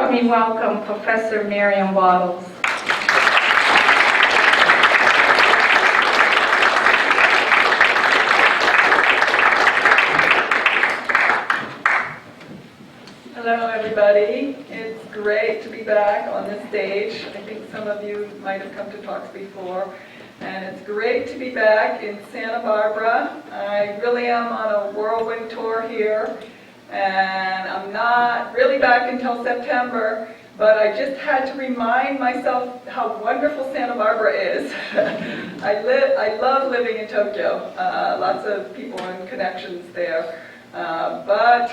help me welcome Professor Miriam Wattles. Hello everybody, it's great to be back on this stage. I think some of you might have come to talks before, and it's great to be back in Santa Barbara. I really am on a whirlwind tour here, and I'm not really back until September, but I just had to remind myself how wonderful Santa Barbara is. I love living in Tokyo, lots of people and connections there, but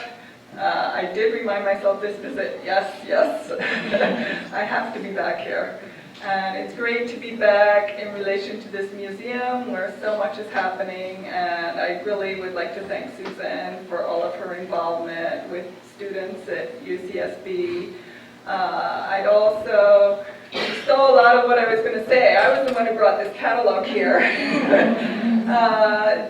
I did remind myself this visit, yes, I have to be back here. And it's great to be back in relation to this museum where so much is happening, and I really would like to thank Suzanne for all of her involvement with students at UCSB. I'd also, you stole a lot of what I was going to say. I was the one who brought this catalog here.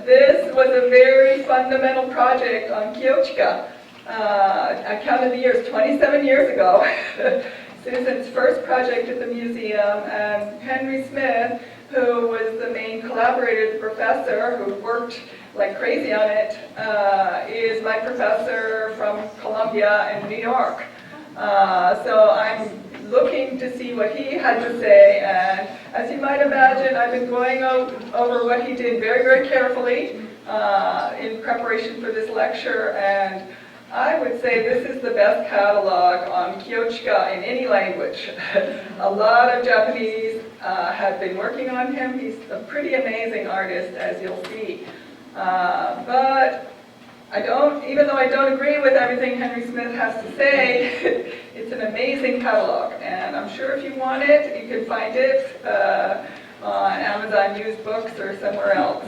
This was a very fundamental project on KIYOCHIKA. I counted the years, 27 years ago. Susan's first project at the museum, and Henry Smith, who was the main collaborator, the professor who worked like crazy on it, is my professor from Columbia in New York. So I'm looking to see what he had to say, and as you might imagine, I've been going over what he did very, very carefully in preparation for this lecture, and I would say this is the best catalog on KIYOCHIKA in any language. A lot of Japanese have been working on him. He's a pretty amazing artist, as you'll see. But even though I don't agree with everything Henry Smith has to say, it's an amazing catalog. And I'm sure if you want it, you can find it on Amazon Used Books or somewhere else.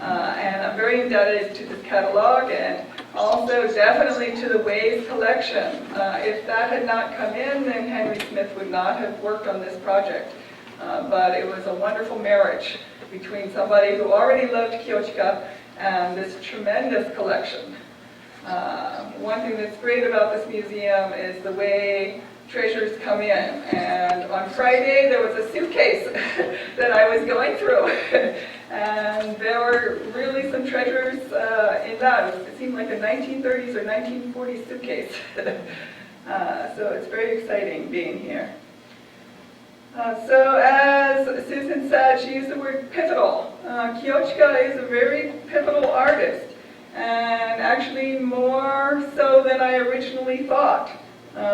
And I'm very indebted to this catalog, and also definitely to the Waves collection. If that had not come in, then Henry Smith would not have worked on this project. But it was a wonderful marriage between somebody who already loved KIYOCHIKA and this tremendous collection. One thing that's great about this museum is the way treasures come in. And on Friday, there was a suitcase that I was going through. And there were really some treasures in that. It seemed like a 1930s or 1940s suitcase. So it's very exciting being here. So as Susan said, she used the word pivotal. KIYOCHIKA is a very pivotal artist, and actually more so than I originally thought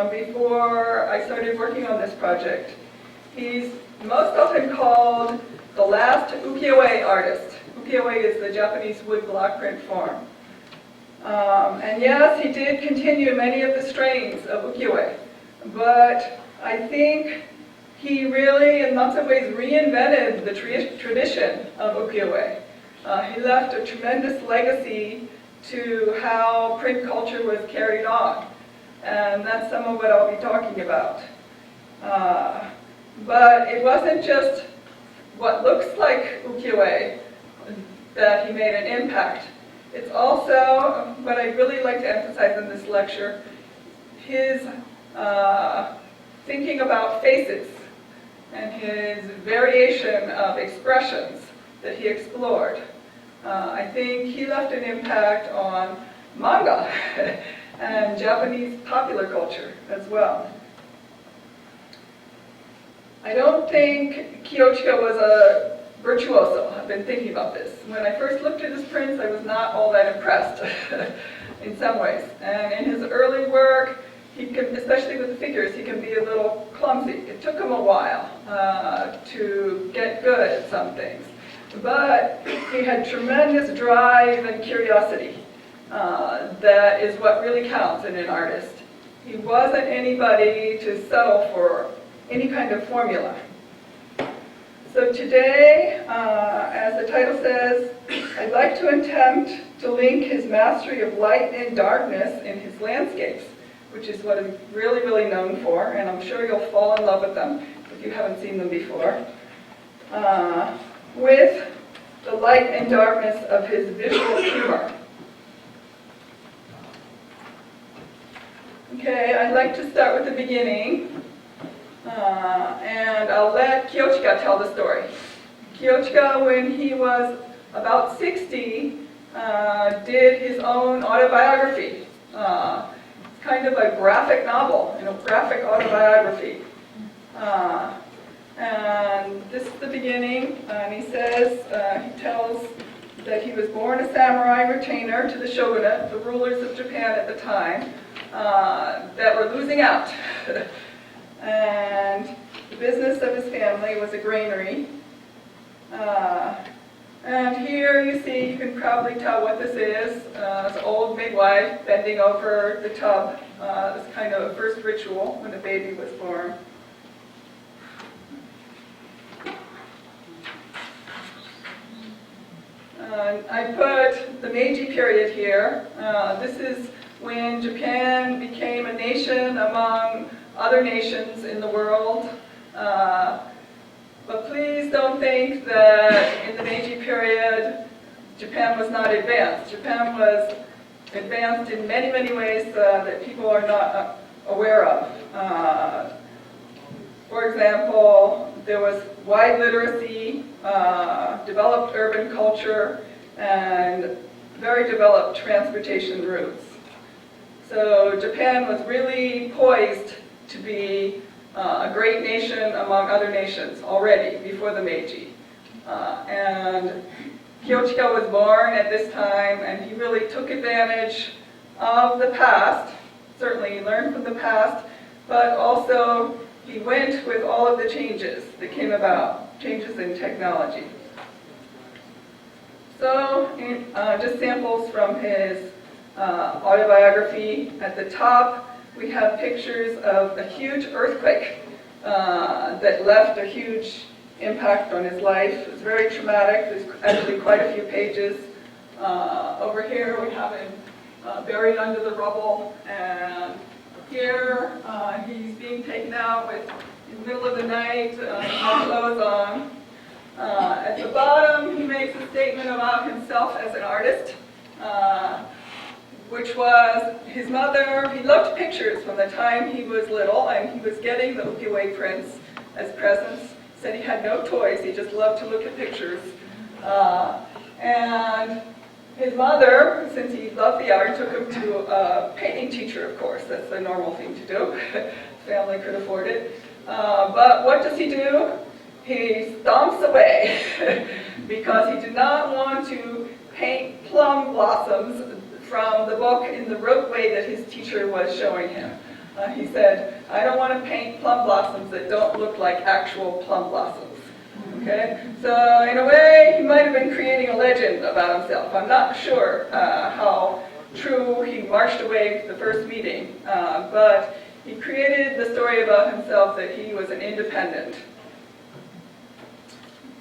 before I started working on this project. He's most often called the last ukiyo-e artist. Ukiyo-e is the Japanese wood block print form. And yes, he did continue many of the strains of ukiyo-e, but I think he really, in lots of ways, reinvented the tradition of ukiyo-e. He left a tremendous legacy to how print culture was carried on, and that's some of what I'll be talking about. But it wasn't just what looks like ukiyo-e that he made an impact. It's also, what I'd really like to emphasize in this lecture, his thinking about faces and his variation of expressions that he explored. I think he left an impact on manga and Japanese popular culture as well. I don't think KIYOCHIKA was a virtuoso. I've been thinking about this. When I first looked at his prints, I was not all that impressed in some ways. And in his early work, he can, especially with the figures, he can be a little clumsy. It took him a while to get good at some things. But he had tremendous drive and curiosity. That is what really counts in an artist. He wasn't anybody to settle for any kind of formula. So today, as the title says, I'd like to attempt to link his mastery of light and darkness in his landscapes, which is what he's really, really known for, and I'm sure you'll fall in love with them if you haven't seen them before, with the light and darkness of his visual humor. Okay, I'd like to start with the beginning, and I'll let KIYOCHIKA tell the story. KIYOCHIKA, when he was about 60, did his own autobiography. It's kind of a graphic novel, graphic autobiography. And this is the beginning, and he says, he tells that he was born a samurai retainer to the shogunate, the rulers of Japan at the time, that were losing out. And the business of his family was a granary. And here you see, you can probably tell what this is. It's an old midwife bending over the tub. It's kind of a first ritual when a baby was born. I put the Meiji Period here. This is when Japan became a nation among other nations in the world. But please don't think that in the Meiji Period, Japan was not advanced. Japan was advanced in many, many ways that people are not aware of. For example, there was wide literacy, developed urban culture, and very developed transportation routes. So Japan was really poised to be a great nation among other nations already before the Meiji. And KIYOCHIKA was born at this time, and he really took advantage of the past. Certainly he learned from the past, but also he went with all of the changes that came about, changes in technology. So, just samples from his autobiography. At the top, we have pictures of a huge earthquake that left a huge impact on his life. It's very traumatic. There's actually quite a few pages. Over here, we have him buried under the rubble, and here he's being taken out in the middle of the night, no clothes on. At the bottom, he makes a statement about himself as an artist, which was his mother. He loved pictures from the time he was little, and he was getting the ukiyo-e prints as presents. He said he had no toys, he just loved to look at pictures. And his mother, since he loved the art, took him to a painting teacher, of course. That's the normal thing to do. His family could afford it. But what does he do? He stomps away because he did not want to paint plum blossoms from the book in the rote way that his teacher was showing him. He said, I don't want to paint plum blossoms that don't look like actual plum blossoms. Okay? So in a way, he might have been creating a legend about himself. I'm not sure how true he marched away the first meeting, but he created the story about himself that he was an independent.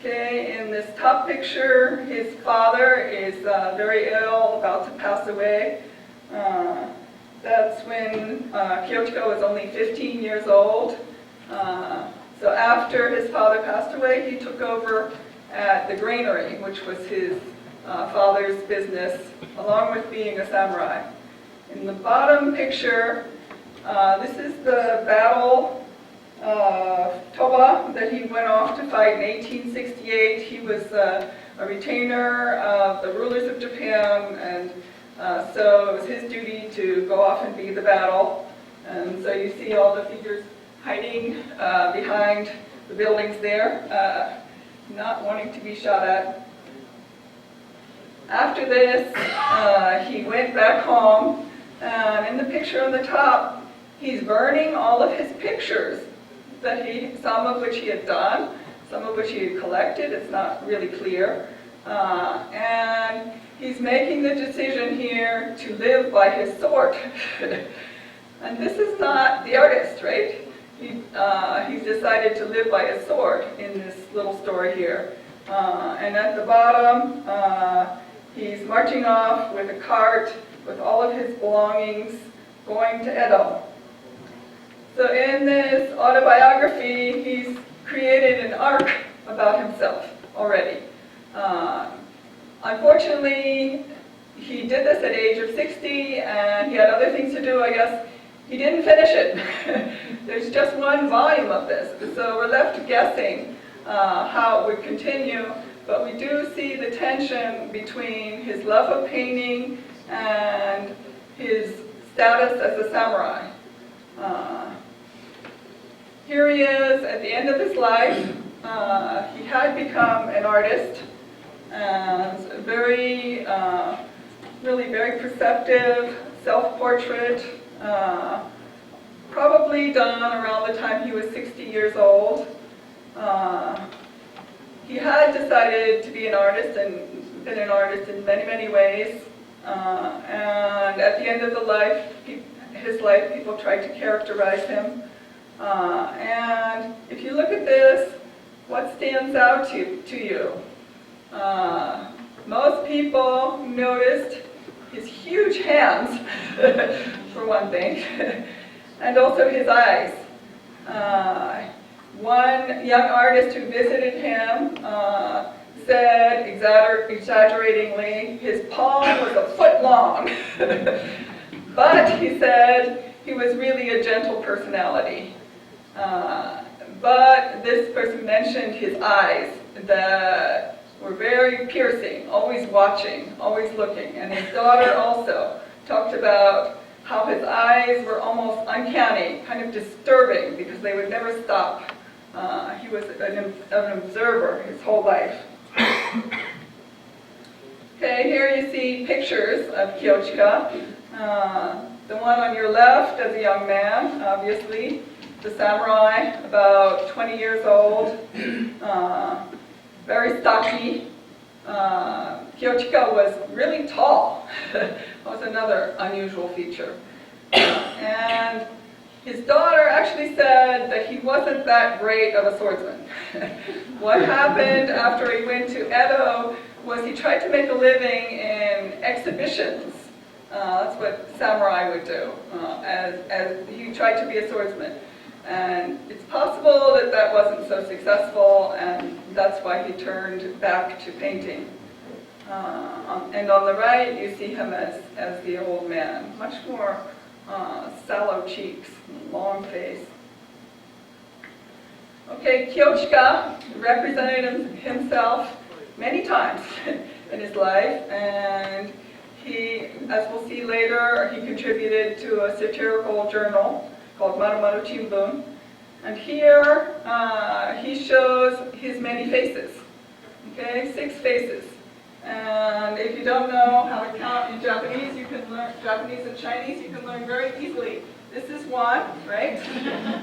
Okay, in this top picture, his father is very ill, about to pass away. That's when KIYOCHIKA was only 15 years old. So after his father passed away, he took over at the granary, which was his father's business, along with being a samurai. In the bottom picture, this is the battle Toba that he went off to fight in 1868. He was a retainer of the rulers of Japan, and so it was his duty to go off and be the battle. And so you see all the figures hiding behind the buildings there, not wanting to be shot at. After this, he went back home, and in the picture on the top, he's burning all of his pictures, some of which he had done, some of which he had collected. It's not really clear. And he's making the decision here to live by his sword. And this is not the artist, right? He's decided to live by his sword in this little story here. And at the bottom, he's marching off with a cart with all of his belongings, going to Edo. So in this autobiography, he's created an arc about himself already. Unfortunately, he did this at age of 60, and he had other things to do, I guess. he didn't finish it. There's just one volume of this, so we're left guessing how it would continue, but we do see the tension between his love of painting and his status as a samurai. Here he is at the end of his life. He had become an artist, and very, really very perceptive self-portrait, probably done around the time he was 60 years old. He had decided to be an artist and been an artist in many, many ways. And at the end of his life, people tried to characterize him. And if you look at this, what stands out to you? Most people noticed his huge hands, for one thing, and also his eyes. One young artist who visited him said, exaggeratingly, his palm was a foot long. But he said he was really a gentle personality. But this person mentioned his eyes that were very piercing, always watching, always looking. And his daughter also talked about how his eyes were almost uncanny, kind of disturbing, because they would never stop. He was an observer his whole life. Okay, here you see pictures of Kiyochika. The one on your left as a young man, obviously. The samurai, about 20 years old. Very stocky. Kiyochika was really tall. That was another unusual feature. And his daughter actually said that he wasn't that great of a swordsman. What happened after he went to Edo was he tried to make a living in exhibitions. That's what samurai would do, as he tried to be a swordsman. And it's possible that that wasn't so successful, and that's why he turned back to painting. And on the right, you see him as the old man, much more sallow cheeks, long face. Okay, Kiyochika represented himself many times in his life, and he, as we'll see later, he contributed to a satirical journal called Maru Chimbun. And here he shows his many faces. Okay, 6 faces. And if you don't know how to count in Japanese, you can learn Japanese and Chinese, you can learn very easily. This is 1, right?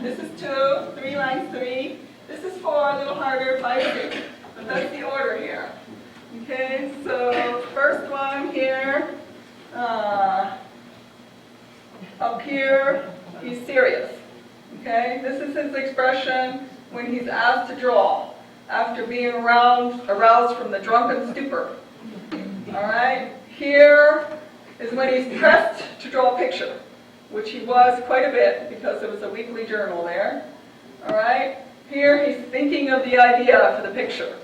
This is 2, 3 lines 3. This is 4, a little harder, 5, 6. But that's the order here. Okay, so first one here, up here, he's serious. Okay, this is his expression when he's asked to draw, after being aroused from the drunken stupor. All right, here is when he's pressed to draw a picture, which he was quite a bit because there was a weekly journal there. All right, here he's thinking of the idea for the picture,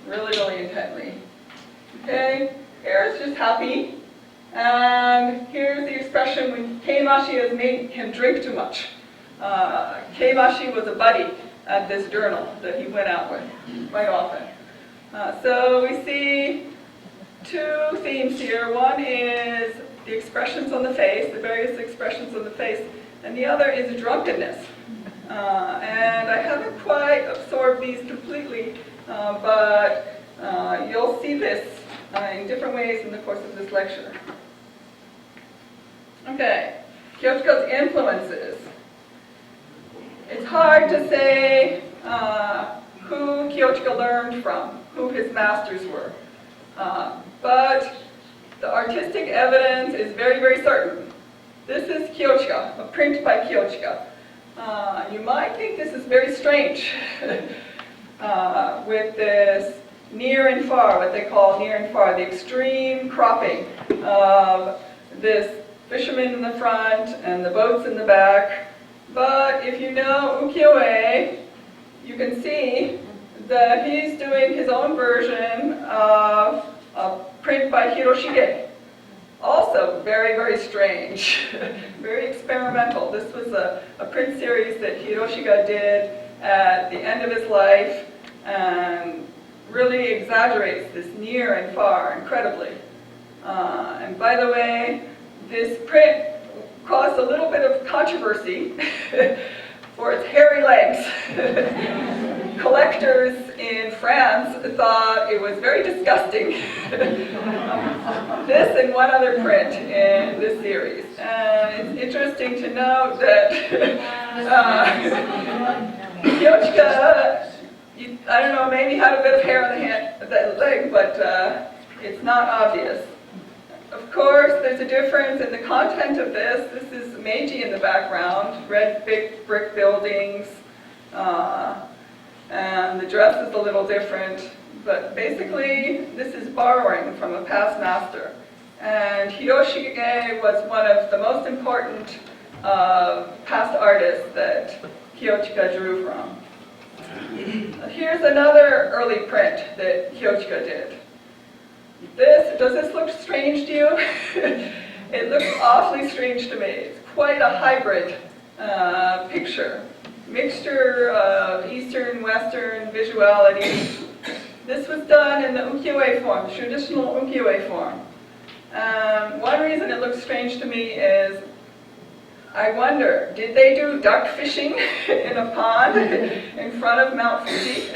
really, really intently. Okay, here's just happy. And here's the expression when Keimashi has made him drink too much. Keimashi was a buddy at this journal that he went out with quite often. So we see 2 themes here. One is the expressions on the face, the various expressions on the face, and the other is drunkenness. And I haven't quite absorbed these completely, but you'll see this in different ways in the course of this lecture. Okay, Kiyochika's influences. It's hard to say who Kiyochika learned from, who his masters were. But the artistic evidence is very, very certain. This is Kiyochika, a print by Kiyochika. You might think this is very strange with this near and far, what they call near and far, the extreme cropping of this fisherman in the front and the boats in the back. But if you know ukiyo-e, you can see that he's doing his own version of a print by Hiroshige, also very, very strange, very experimental. This was a print series that KIYOCHIKA did at the end of his life and really exaggerates this near and far incredibly. And by the way, this print caused a little bit of controversy for its hairy legs. Collectors in France thought it was very disgusting. This and one other print in this series. And it's interesting to note that KIYOCHIKA, I don't know, maybe had a bit of hair on the leg, but it's not obvious. Of course, there's a difference in the content of this. This is Meiji in the background, red big brick buildings, and the dress is a little different. But basically, this is borrowing from a past master. And Hiroshige was one of the most important past artists that KIYOCHIKA drew from. Here's another early print that KIYOCHIKA did. Does this look strange to you? It looks awfully strange to me. It's quite a hybrid picture. Mixture of Eastern, Western visuality. This was done in the ukiyo-e form, traditional ukiyo-e form. One reason it looks strange to me is, I wonder, did they do duck fishing in a pond in front of Mount Fuji?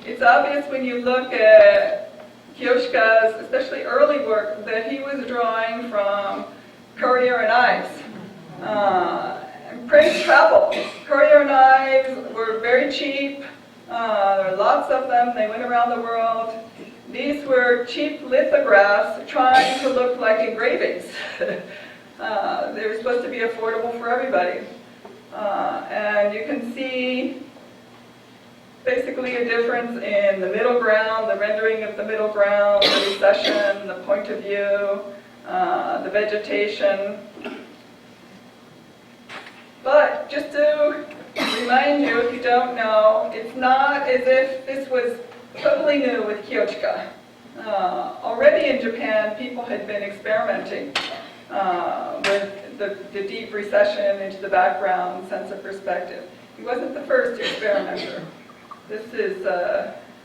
It's obvious when you look at KIYOCHIKA's, especially early work, that he was drawing from courier knives. And print travel. Courier knives were very cheap. There were lots of them. They went around the world. These were cheap lithographs trying to look like engravings. They were supposed to be affordable for everybody. And you can see basically a difference in the middle ground, the rendering of the middle ground, the recession, the point of view, the vegetation. But just to remind you, if you don't know, it's not as if this was totally new with KIYOCHIKA. Already in Japan, people had been experimenting with the deep recession into the background, sense of perspective. He wasn't the first experimenter. This is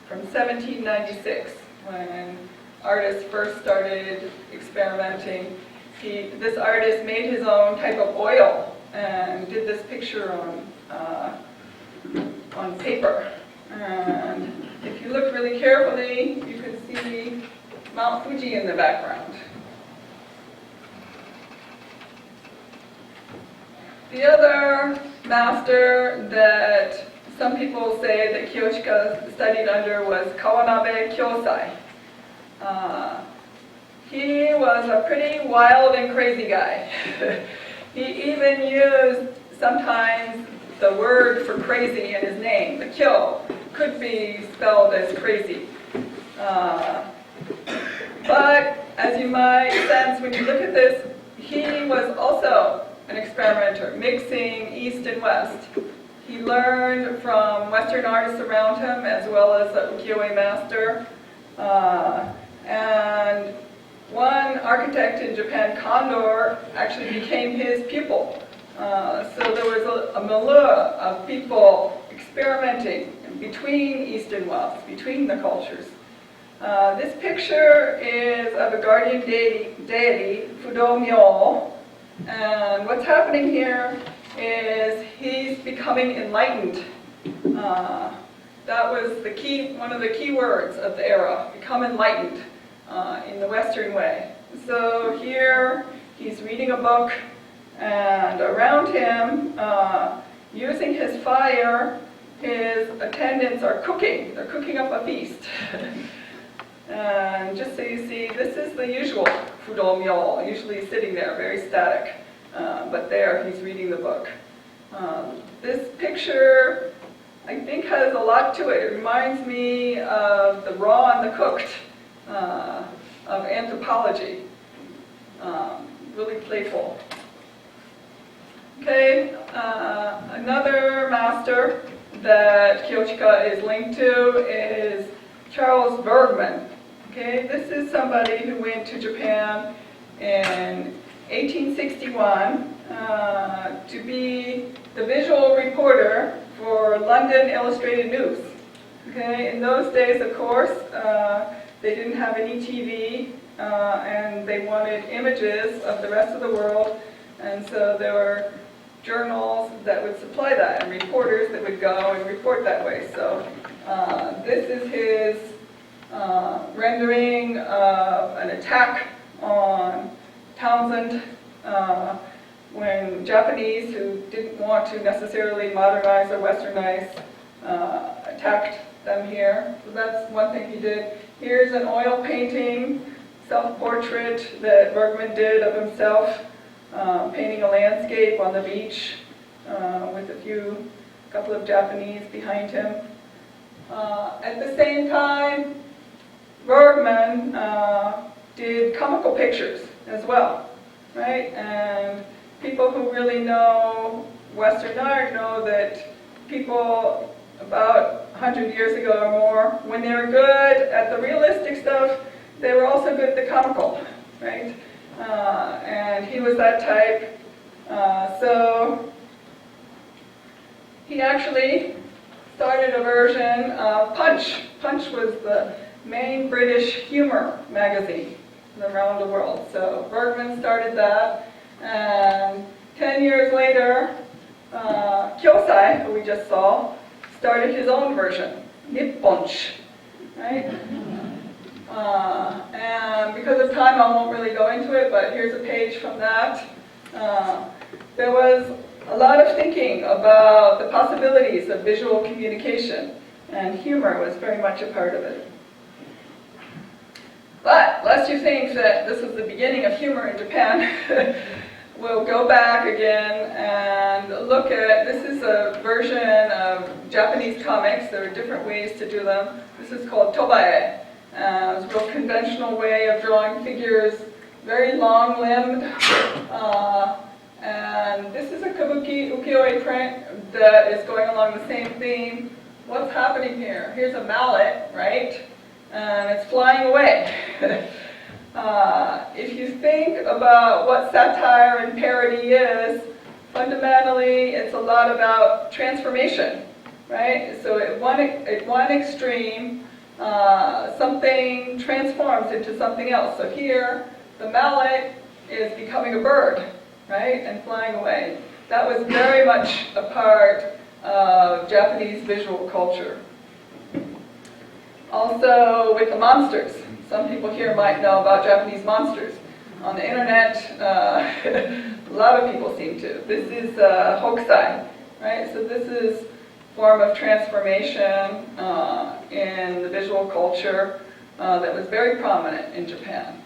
from 1796, when artists first started experimenting. This artist made his own type of oil and did this picture on paper. And if you look really carefully, you can see Mount Fuji in the background. The other master that some people say that KIYOCHIKA studied under was Kawanabe Kyosai. He was a pretty wild and crazy guy. He even used sometimes the word for crazy in his name. The kyo could be spelled as crazy. But as you might sense when you look at this, he was also an experimenter, mixing East and West. He learned from Western artists around him as well as the ukiyo-e master. And one architect in Japan, Condor, actually became his pupil. So there was a milieu of people experimenting between East and West, between the cultures. This picture is of a guardian deity, Fudomyo. And what's happening here is he's becoming enlightened. That was the key, one of the key words of the era, become enlightened in the Western way. So here he's reading a book, and around him, using his fire, his attendants are cooking. They're cooking up a feast. And just so you see, this is the usual Fudomyo, usually sitting there, very static. But there, he's reading the book. This picture, I think, has a lot to it. It reminds me of the raw and the cooked of anthropology. Really playful. Okay, another master that KIYOCHIKA is linked to is Charles Bergman. Okay, this is somebody who went to Japan in 1861 to be the visual reporter for London Illustrated News. Okay, in those days, of course, they didn't have any TV, and they wanted images of the rest of the world, and so there were journals that would supply that, and reporters that would go and report that way. So this is his rendering of an attack on Townsend when Japanese, who didn't want to necessarily modernize or westernize, attacked them here. So that's one thing he did. Here's an oil painting, self-portrait that Bergman did of himself, painting a landscape on the beach with a couple of Japanese behind him. At the same time, Bergman did comical pictures as well, right? And people who really know Western art know that people about 100 years ago or more, when they were good at the realistic stuff, they were also good at the comical, right? And he was that type. So he actually started a version of Punch. Punch was the main British humor magazine around the world. So Bergman started that, and 10 years later, Kyosai, who we just saw, started his own version, Nipponch, right? And because of time, I won't really go into it, but here's a page from that. There was a lot of thinking about the possibilities of visual communication, and humor was very much a part of it. But lest you think that this is the beginning of humor in Japan, we'll go back again and look at, this is a version of Japanese comics. There are different ways to do them. This is called tobae. It's a real conventional way of drawing figures, very long-limbed. And this is a kabuki ukiyo-e print that is going along the same theme. What's happening here? Here's a mallet, right? And it's flying away. If you think about what satire and parody is, fundamentally it's a lot about transformation, right? So at one extreme, something transforms into something else. So here, the mallet is becoming a bird, right, and flying away. That was very much a part of Japanese visual culture. Also with the monsters. Some people here might know about Japanese monsters. On the internet, a lot of people seem to. This is hokusai, right? So this is a form of transformation in the visual culture that was very prominent in Japan.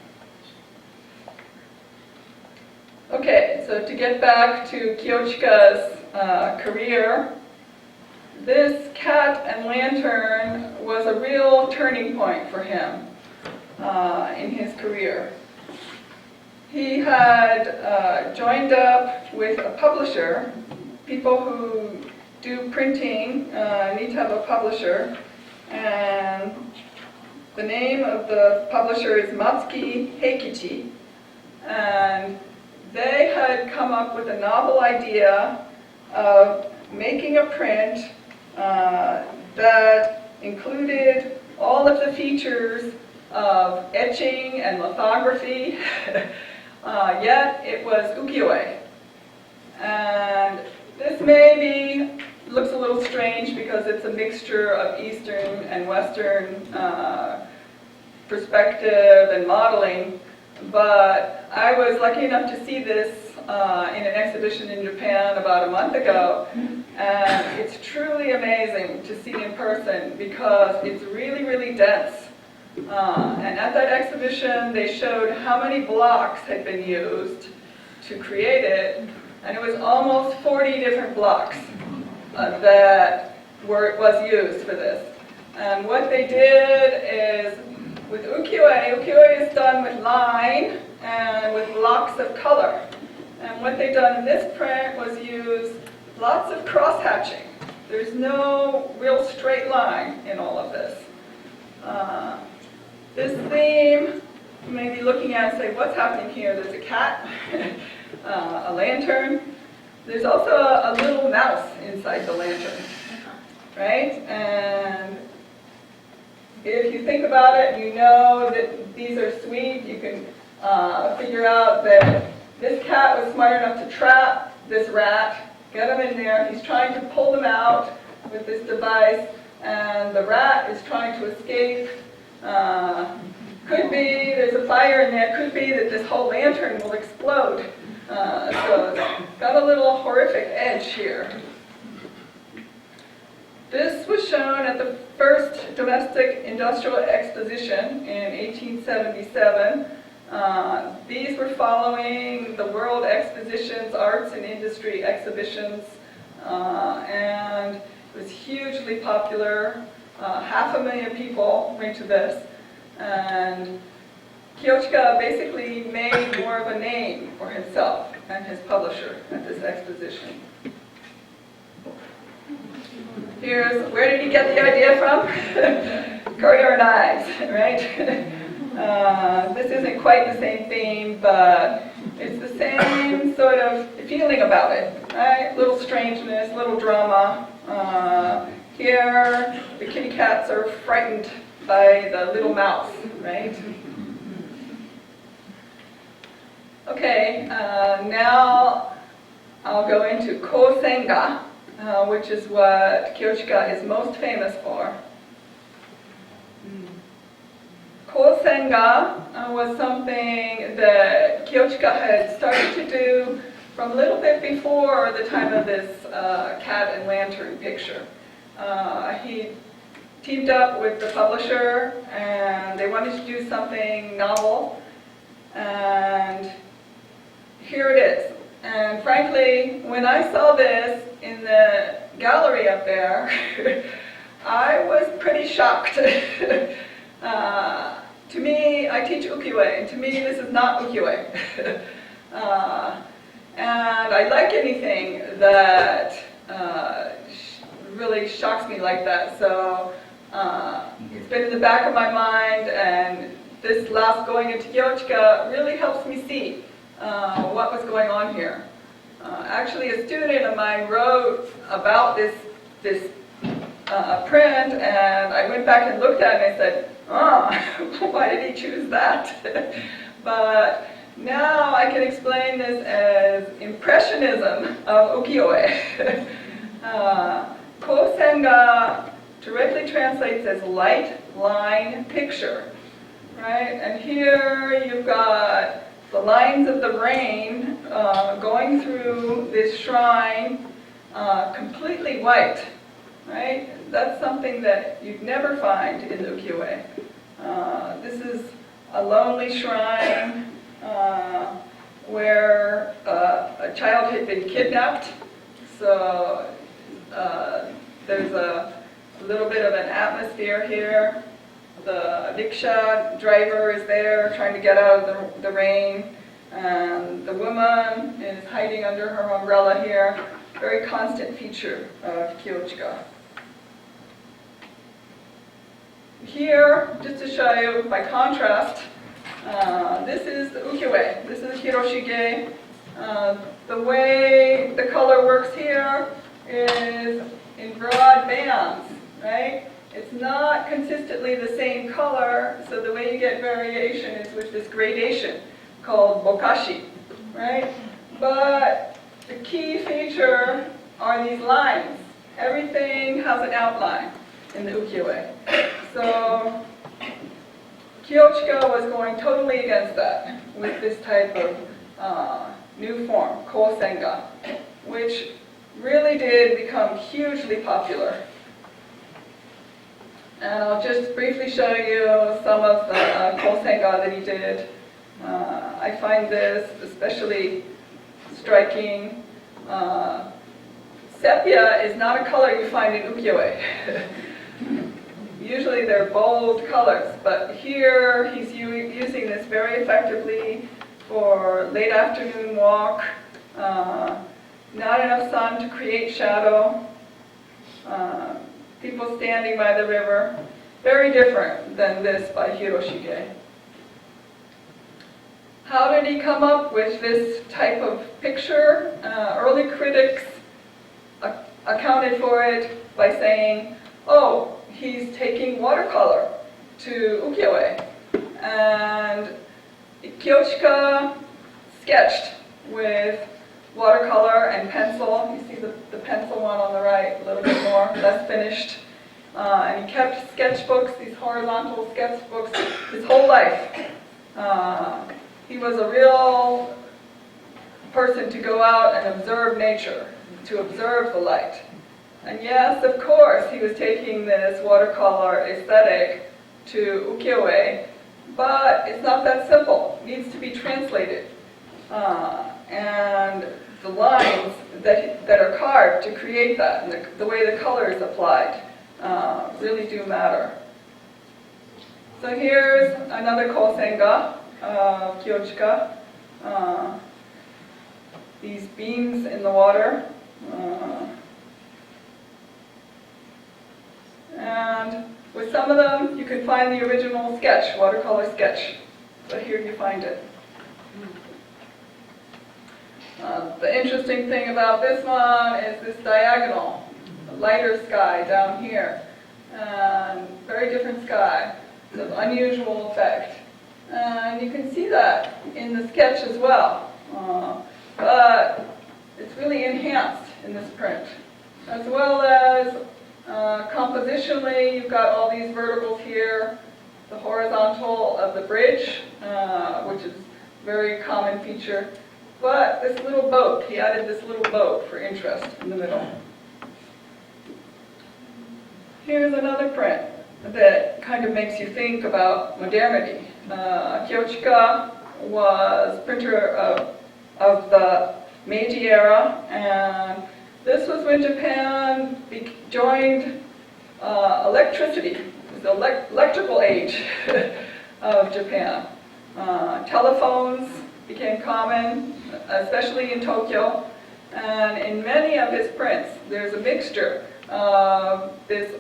Okay, so to get back to Kiyochika's career, this cat and lantern was a real turning point for him in his career. He had joined up with a publisher. People who do printing need to have a publisher, and the name of the publisher is Matsuki Heikichi, and they had come up with a novel idea of making a print that included all of the features of etching and lithography, yet it was ukiyo-e. And this maybe looks a little strange because it's a mixture of Eastern and Western perspective and modeling, but I was lucky enough to see this in an exhibition in Japan about a month ago, and it's truly amazing to see in person because it's really, really dense. And at that exhibition, they showed how many blocks had been used to create it, and it was almost 40 different blocks that was used for this. And what they did is, with ukiyo-e, ukiyo-e is done with line and with blocks of color. And what they've done in this print was use lots of cross-hatching. There's no real straight line in all of this. This theme, you may be looking at and say, what's happening here? There's a cat, a lantern. There's also a little mouse inside the lantern, right? And if you think about it, you know that these are sweet. You can figure out that this cat was smart enough to trap this rat, get him in there. He's trying to pull them out with this device, and the rat is trying to escape. Could be there's a fire in there. Could be that this whole lantern will explode. So it's got a little horrific edge here. This was shown at the first domestic industrial exposition in 1877. These were following the World Expositions, Arts and Industry Exhibitions, and it was hugely popular. 500,000 people went to this, and KIYOCHIKA basically made more of a name for himself and his publisher at this exposition. Here's, where did he get the idea from? Courier knives, right? This isn't quite the same theme, but it's the same sort of feeling about it, right? Little strangeness, little drama. Here, the kitty cats are frightened by the little mouse, right? Okay, now I'll go into Kosenga, which is what KIYOCHIKA is most famous for. Kosenga was something that KIYOCHIKA had started to do from a little bit before the time of this cat and lantern picture. He teamed up with the publisher, and they wanted to do something novel, and here it is. And frankly, when I saw this in the gallery up there, I was pretty shocked. To me, I teach ukiyo-e, and to me this is not ukiyo-e. And I like anything that really shocks me like that, so it's been in the back of my mind, and this last going into KIYOCHIKA really helps me see what was going on here. Actually, a student of mine wrote about this print, and I went back and looked at it and I said, oh, why did he choose that? But now I can explain this as impressionism of ukiyo-e. Kosenga directly translates as light line picture, right? And here you've got the lines of the rain going through this shrine, completely white, right? That's something that you'd never find in ukiyo-e. This is a lonely shrine where a child had been kidnapped, so there's a little bit of an atmosphere here. The rickshaw driver is there trying to get out of the rain, and the woman is hiding under her umbrella here. Very constant feature of KIYOCHIKA. Here, just to show you by contrast, this is the ukiyo-e. This is hiroshige. The way the color works here is in broad bands, right? It's not consistently the same color, so the way you get variation is with this gradation called bokashi, right? But the key feature are these lines. Everything has an outline in the ukiyo-e. So KIYOCHIKA was going totally against that with this type of new form, kosenga, which really did become hugely popular. And I'll just briefly show you some of the kosenga that he did. I find this especially striking. Sepia is not a color you find in ukiyo-e. Usually they're bold colors, but here he's using this very effectively for late afternoon walk, not enough sun to create shadow, people standing by the river. Very different than this by Hiroshige. How did he come up with this type of picture? Early critics accounted for it by saying, oh, he's taking watercolor to ukiyo-e. And KIYOCHIKA sketched with watercolor and pencil. You see the pencil one on the right, a little bit more, less finished. And he kept sketchbooks, these horizontal sketchbooks, his whole life. He was a real person to go out and observe nature, to observe the light. And yes, of course, he was taking this watercolor aesthetic to ukiyo-e, but it's not that simple. It needs to be translated. And the lines that are carved to create that, and the way the color is applied, really do matter. So here's another kosenga of KIYOCHIKA. These beams in the water. And with some of them, you can find the original sketch, watercolor sketch. So here you find it. The interesting thing about this one is this diagonal, a lighter sky down here, and very different sky. It's an unusual effect. And you can see that in the sketch as well. But it's really enhanced in this print. As well as compositionally, you've got all these verticals here, the horizontal of the bridge, which is a very common feature. But this little boat, he added this little boat for interest in the middle. Here's another print that kind of makes you think about modernity. KIYOCHIKA was printer of the Meiji era, and this was when Japan joined electricity. It was the electrical age of Japan. Telephones became common, especially in Tokyo, and in many of his prints there's a mixture of this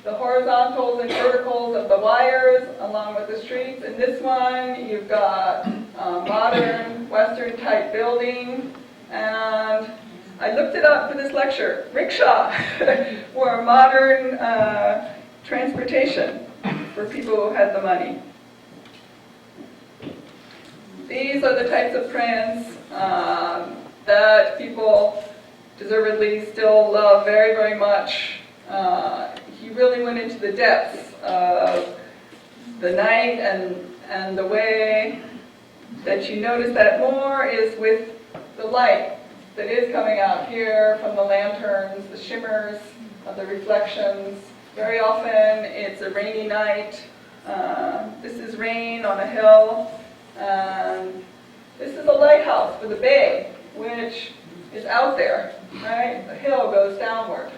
the horizontals and verticals of the wires along with the streets. In this one, you've got modern Western type building, and I looked it up for this lecture. Rickshaw were modern transportation for people who had the money. These are the types of prints that people deservedly still love very, very much. He really went into the depths of the night, and the way that you notice that more is with the light that is coming out here from the lanterns, the shimmers of the reflections. Very often it's a rainy night. This is rain on a hill. And this is a lighthouse for the bay, which is out there, right? The hill goes downward.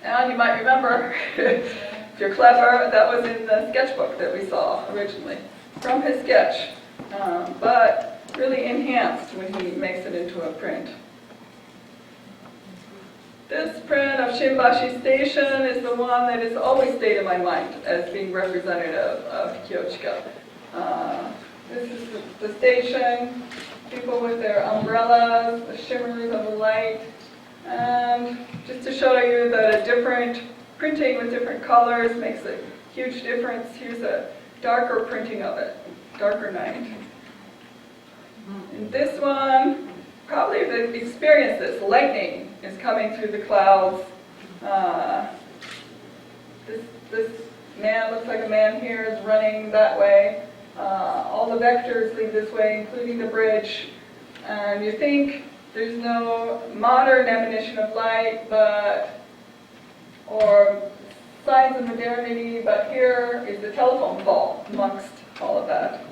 And you might remember, if you're clever, that was in the sketchbook that we saw originally, from his sketch, but really enhanced when he makes it into a print. This print of Shimbashi Station is the one that has always stayed in my mind as being representative of KIYOCHIKA. This is the station, people with their umbrellas, the shimmers of the light, and just to show you that a different printing with different colors makes a huge difference. Here's a darker printing of it, darker night. In this one, probably the experience this, lightning is coming through the clouds. This man looks like a man here is running that way. All the vectors lead this way, including the bridge. And you think there's no modern definition of light, or signs of modernity, but here is the telephone pole amongst all of that.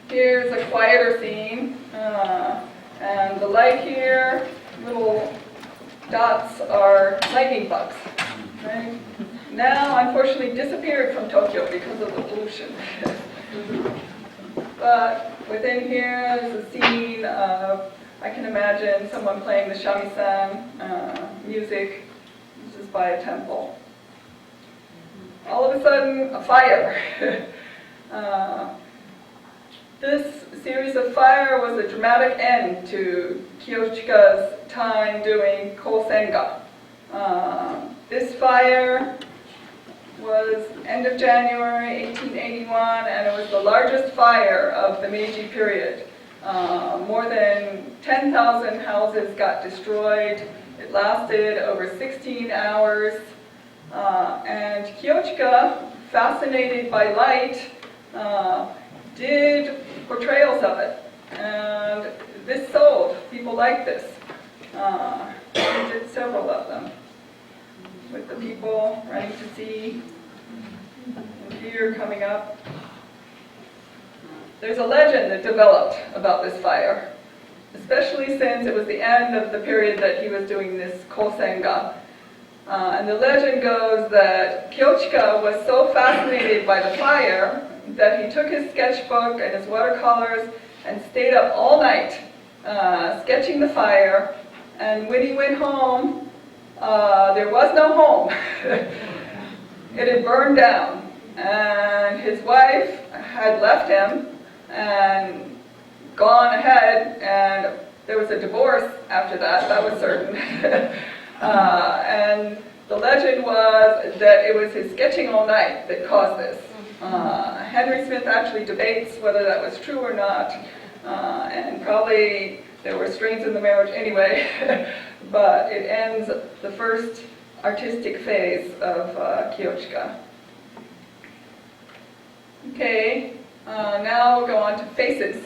Here's a quieter scene, and the light here, little dots are lightning bugs, right? Now, unfortunately, disappeared from Tokyo because of the pollution. But within here is a scene of, I can imagine someone playing the shamisen music. This is by a temple. All of a sudden, a fire. This series of fire was a dramatic end to KIYOCHIKA's time doing Kosenga. This fire was end of January 1881, and it was the largest fire of the Meiji Period. More than 10,000 houses got destroyed. It lasted over 16 hours. And KIYOCHIKA, fascinated by light, did portrayals of it. And this sold. People liked this. He did several of them, with the people running to sea, and here coming up. There's a legend that developed about this fire, especially since it was the end of the period that he was doing this Kosenga. And the legend goes that KIYOCHIKA was so fascinated by the fire that he took his sketchbook and his watercolors and stayed up all night sketching the fire. And when he went home, there was no home. It had burned down, and his wife had left him and gone ahead, and there was a divorce after that was certain. And the legend was that it was his sketching all night that caused this. Henry Smith actually debates whether that was true or not, and probably there were strains in the marriage anyway, but it ends the first artistic phase of KIYOCHIKA. Okay, now we'll go on to faces.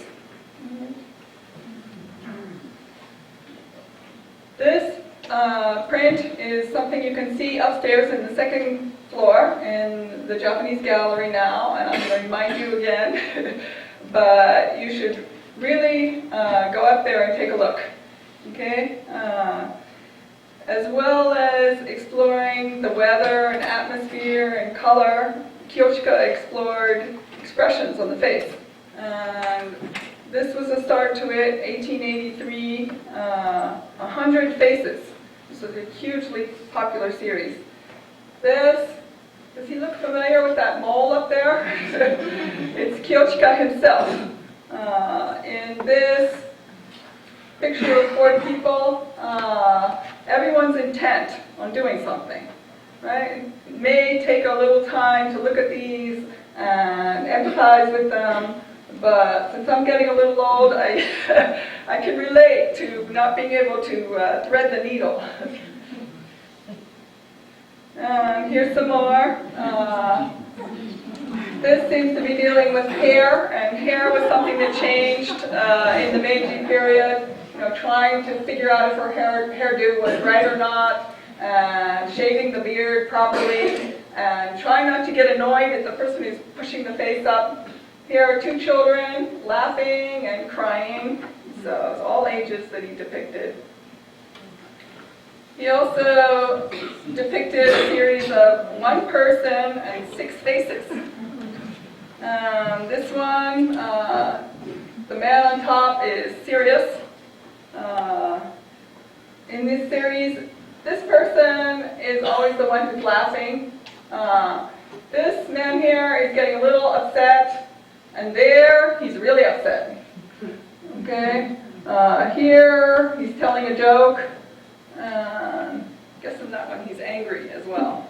This print is something you can see upstairs in the second floor in the Japanese gallery now, and I'm going to remind you again, but you should really go up there and take a look, okay? As well as exploring the weather and atmosphere and color, KIYOCHIKA explored expressions on the face. And this was a start to it, 1883, 100 Faces. This was a hugely popular series. Does he look familiar with that mole up there? It's KIYOCHIKA himself. In this picture of 4 people, everyone's intent on doing something, right? It may take a little time to look at these and empathize with them, but since I'm getting a little old, I can relate to not being able to thread the needle. Here's some more. This seems to be dealing with hair, and hair was something that changed in the Meiji period. You know, trying to figure out if her hairdo was right or not, and shaving the beard properly, and trying not to get annoyed at the person who's pushing the face up. Here are 2 children laughing and crying, so it's all ages that he depicted. He also depicted a series of 1 person and 6 faces. This one, the man on top is serious. In this series, this person is always the one who's laughing. This man here is getting a little upset, and there, he's really upset. Okay? Here, he's telling a joke. I guess in that one, he's angry as well.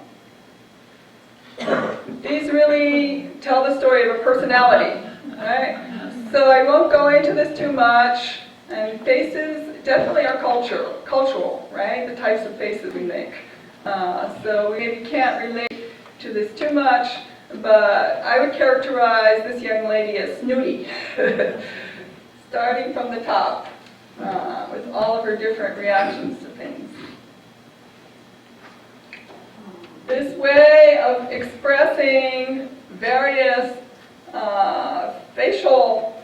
These really tell the story of a personality, right? So I won't go into this too much. And faces definitely are cultural, right? The types of faces we make. So we maybe can't relate to this too much, but I would characterize this young lady as snooty, starting from the top, with all of her different reactions to things. This way of expressing various facial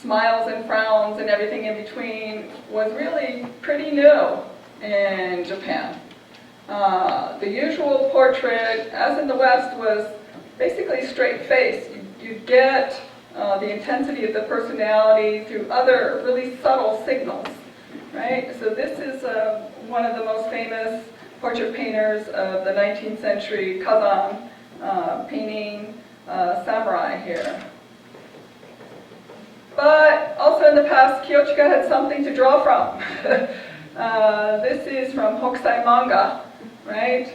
smiles and frowns and everything in between was really pretty new in Japan. The usual portrait, as in the West, was basically straight face. You get the intensity of the personality through other really subtle signals. right? So this is one of the most famous portrait painters of the 19th century, Kazan, painting samurai here. But also in the past, Kiyochika had something to draw from. This is from Hokusai Manga, right?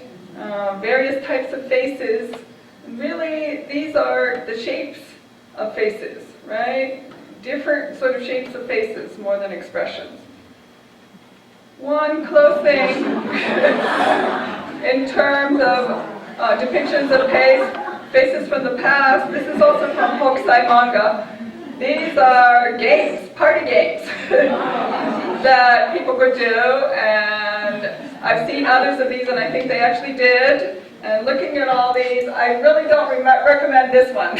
Various types of faces. Really, these are the shapes of faces, right? Different sort of shapes of faces more than expressions. One close thing in terms of depictions of faces from the past. This is also from Hokusai Manga. These are games, party games, that people could do, and I've seen others of these, and I think they actually did. And looking at all these, I really don't recommend this one.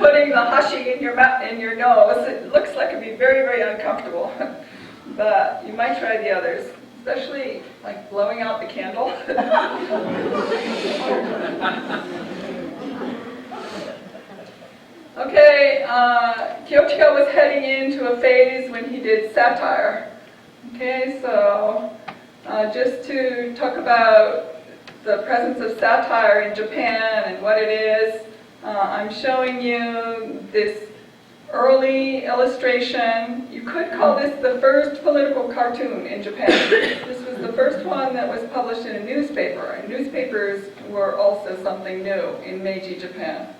Putting the hashi in your nose, it looks like it'd be very, very uncomfortable. But you might try the others, especially like blowing out the candle. Okay, Kiyochika was heading into a phase when he did satire. Okay, so just to talk about the presence of satire in Japan and what it is, I'm showing you this early illustration. You could call this the first political cartoon in Japan. This was the first one that was published in a newspaper, and newspapers were also something new in Meiji Japan.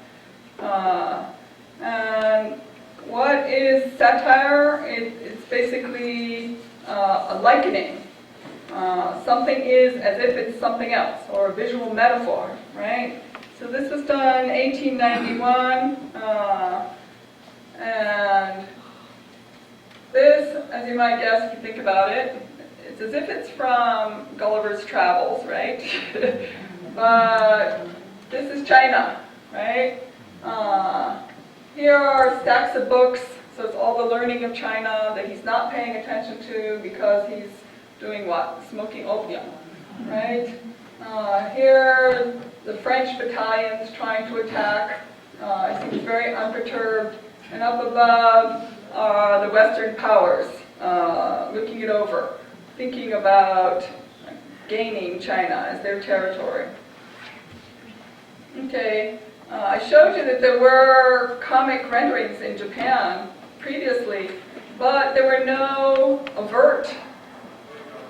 And what is satire? It's basically a likening. Something is as if it's something else, or a visual metaphor, right? So this was done in 1891, and this, as you might guess if you think about it, it's as if it's from Gulliver's Travels, right? But this is China, right? Here are stacks of books, so it's all the learning of China that he's not paying attention to because he's doing what? Smoking opium, right? Here, the French battalions trying to attack. He seems very unperturbed. And up above are the Western powers, looking it over, thinking about gaining China as their territory. Okay, I showed you that there were comic renderings in Japan previously, but there were no overt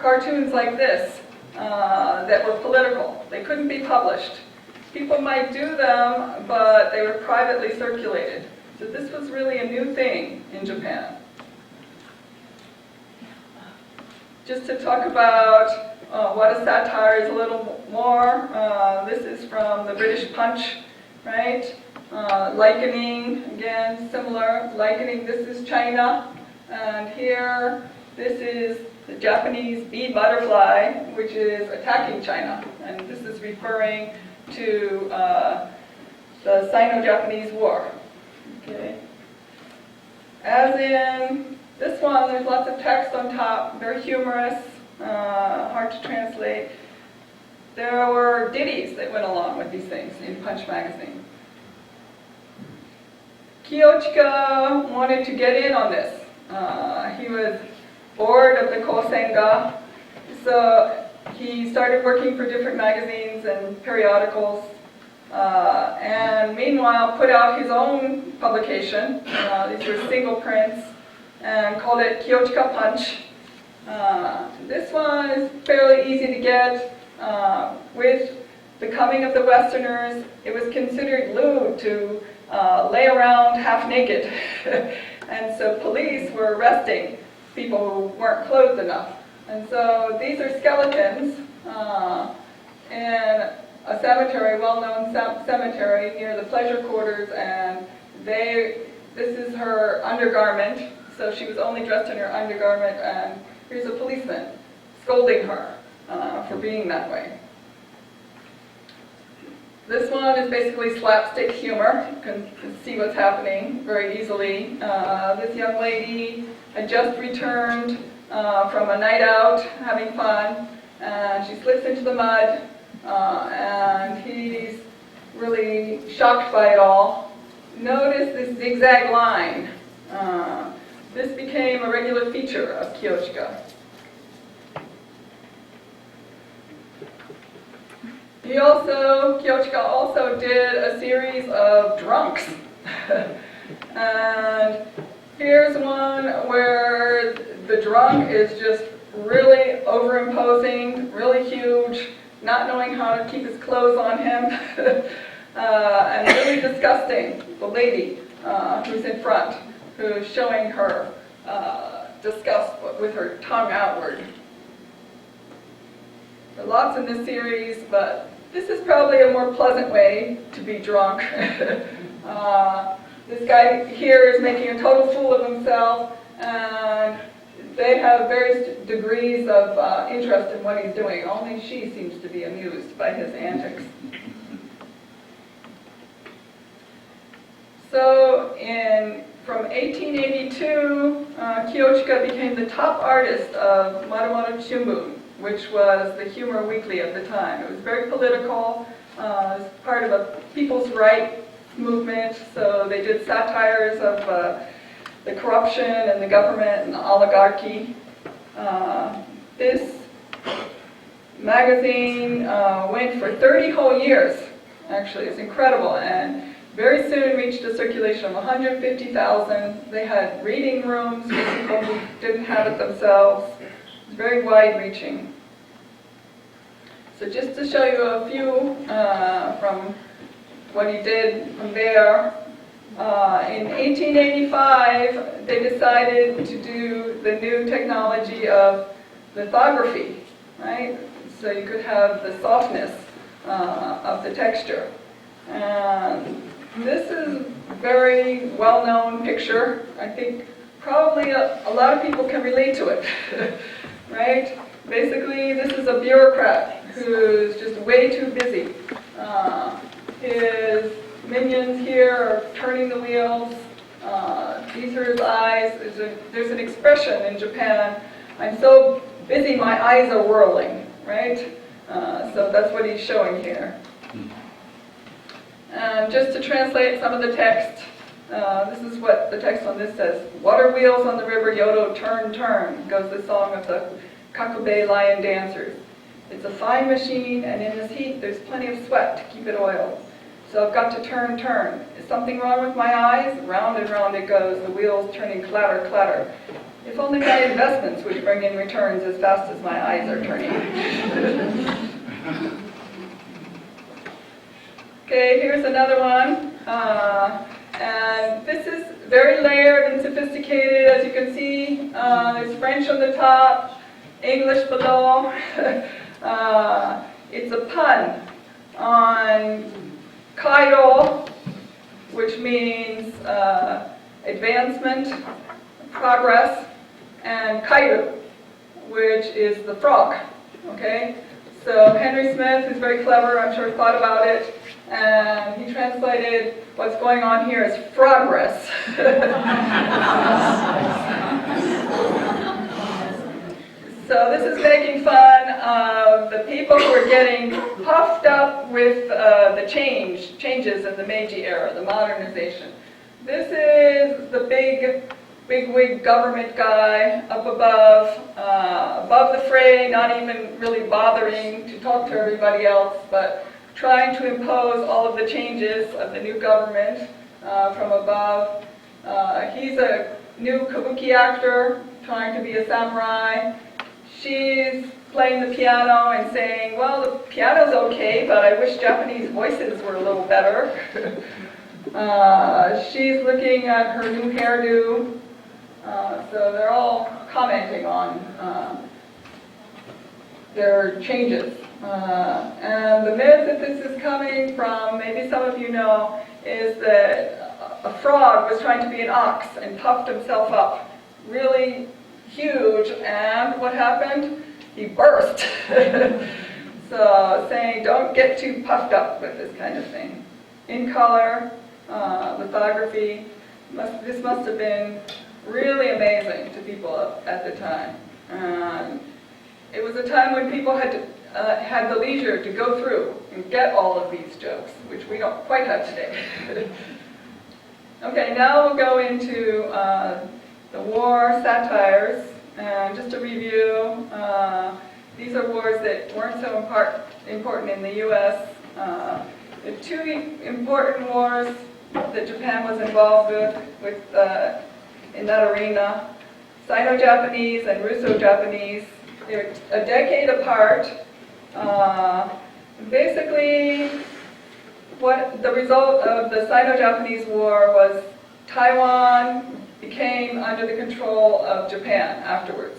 cartoons like this that were political. They couldn't be published. People might do them, but they were privately circulated. So this was really a new thing in Japan. Just to talk about what a satire is a little more, this is from the British Punch, right? Likening, again, similar. Likening, this is China, and here, this is the Japanese bee butterfly, which is attacking China. And this is referring to the Sino-Japanese War. Okay. As in this one, there's lots of text on top, very humorous, hard to translate. There were ditties that went along with these things in Punch magazine. Kiyochika wanted to get in on this. He was bored of the Sangha, so he started working for different magazines and periodicals, and meanwhile put out his own publication. These were single prints, and called it Kyoto Punch. This one is fairly easy to get. With the coming of the Westerners, it was considered lewd to lay around half naked, and so police were arresting people who weren't clothed enough. And so these are skeletons in a cemetery, well-known cemetery near the pleasure quarters, and this is her undergarment, so she was only dressed in her undergarment, and here's a policeman scolding her for being that way. This one is basically slapstick humor. You can see what's happening very easily. This young lady had just returned from a night out, having fun, and she slips into the mud, and he's really shocked by it all. Notice this zigzag line. this became a regular feature of Kiyochika. Kiyochika also did a series of drunks. And here's one where the drunk is just really overimposing, really huge, not knowing how to keep his clothes on him, and really disgusting. The lady who's in front, who's showing her disgust with her tongue outward. There are lots in this series, but this is probably a more pleasant way to be drunk. This guy here is making a total fool of himself, and they have various degrees of interest in what he's doing. Only she seems to be amused by his antics. So from 1882, Kiyochika became the top artist of Marumaru Shimbun, which was the humor weekly of the time. It was very political. It was part of a people's rights movement, so they did satires of the corruption and the government and the oligarchy. This magazine went for 30 whole years, actually. It's incredible, and very soon reached a circulation of 150,000. They had reading rooms for people who didn't have it themselves. It's very wide-reaching. So just to show you a few from what he did from there. In 1885, they decided to do the new technology of lithography, right? So you could have the softness of the texture. And this is a very well-known picture. I think probably a lot of people can relate to it, right? Basically, this is a bureaucrat who's just way too busy. His minions here are turning the wheels. These are his eyes. There's an expression in Japan, I'm so busy my eyes are whirling, right? So that's what he's showing here. Just to translate some of the text, this is what the text on this says. Water wheels on the river Yodo, turn, turn, goes the song of the Kakube lion dancers. It's a fine machine, and in this heat there's plenty of sweat to keep it oiled. So I've got to turn, turn. Is something wrong with my eyes? Round and round it goes, the wheels turning clatter, clatter. If only my investments would bring in returns as fast as my eyes are turning. Okay, here's another one. And this is very layered and sophisticated, as you can see. There's French on the top, English below. It's a pun on Kaido, which means advancement, progress, and Kaido, which is the frog. Okay? So Henry Smith, who's very clever, I'm sure thought about it, and he translated what's going on here as progress. So this is making fun of the people who are getting puffed up with the changes in the Meiji era, the modernization. This is the big wig government guy up above the fray, not even really bothering to talk to everybody else, but trying to impose all of the changes of the new government from above. He's a new kabuki actor trying to be a samurai. She's playing the piano and saying, well, the piano's okay, but I wish Japanese voices were a little better. She's looking at her new hairdo. So they're all commenting on their changes. And the myth that this is coming from, maybe some of you know, is that a frog was trying to be an ox and puffed himself up really huge, and what happened? He burst. So saying don't get too puffed up with this kind of thing. In color, lithography, this must have been really amazing to people at the time. It was a time when people had the leisure to go through and get all of these jokes, which we don't quite have today. Okay, now we'll go into the war satires. And just to review, these are wars that weren't so important in the U.S. The two important wars that Japan was involved with in that arena, Sino-Japanese and Russo-Japanese. They're a decade apart. Basically, what the result of the Sino-Japanese War was Taiwan became under the control of Japan afterwards.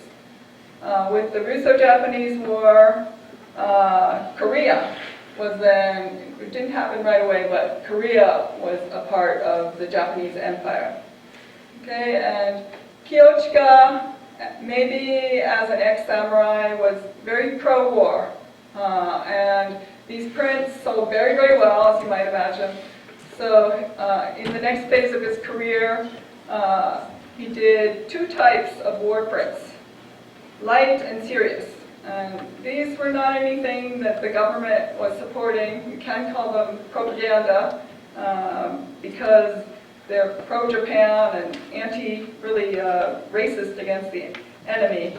With the Russo-Japanese War, Korea was then, it didn't happen right away, but Korea was a part of the Japanese Empire. Okay, and Kiyochika, maybe as an ex-samurai, was very pro-war. And these prints sold very, very well, as you might imagine. So in the next phase of his career, he did two types of war prints, light and serious. And these were not anything that the government was supporting. You can call them propaganda because they're pro-Japan and really racist against the enemy.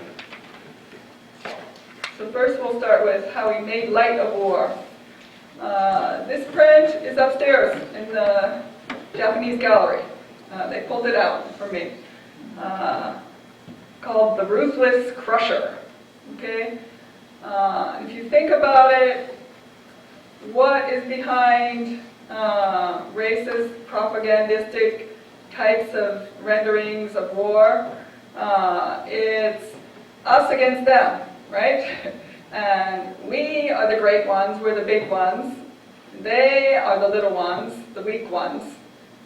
So first we'll start with how he made light of war. This print is upstairs in the Japanese gallery. They pulled it out for me. Called the Ruthless Crusher. Okay? If you think about it, what is behind racist, propagandistic types of renderings of war? It's us against them, right? And we are the great ones, we're the big ones. They are the little ones, the weak ones.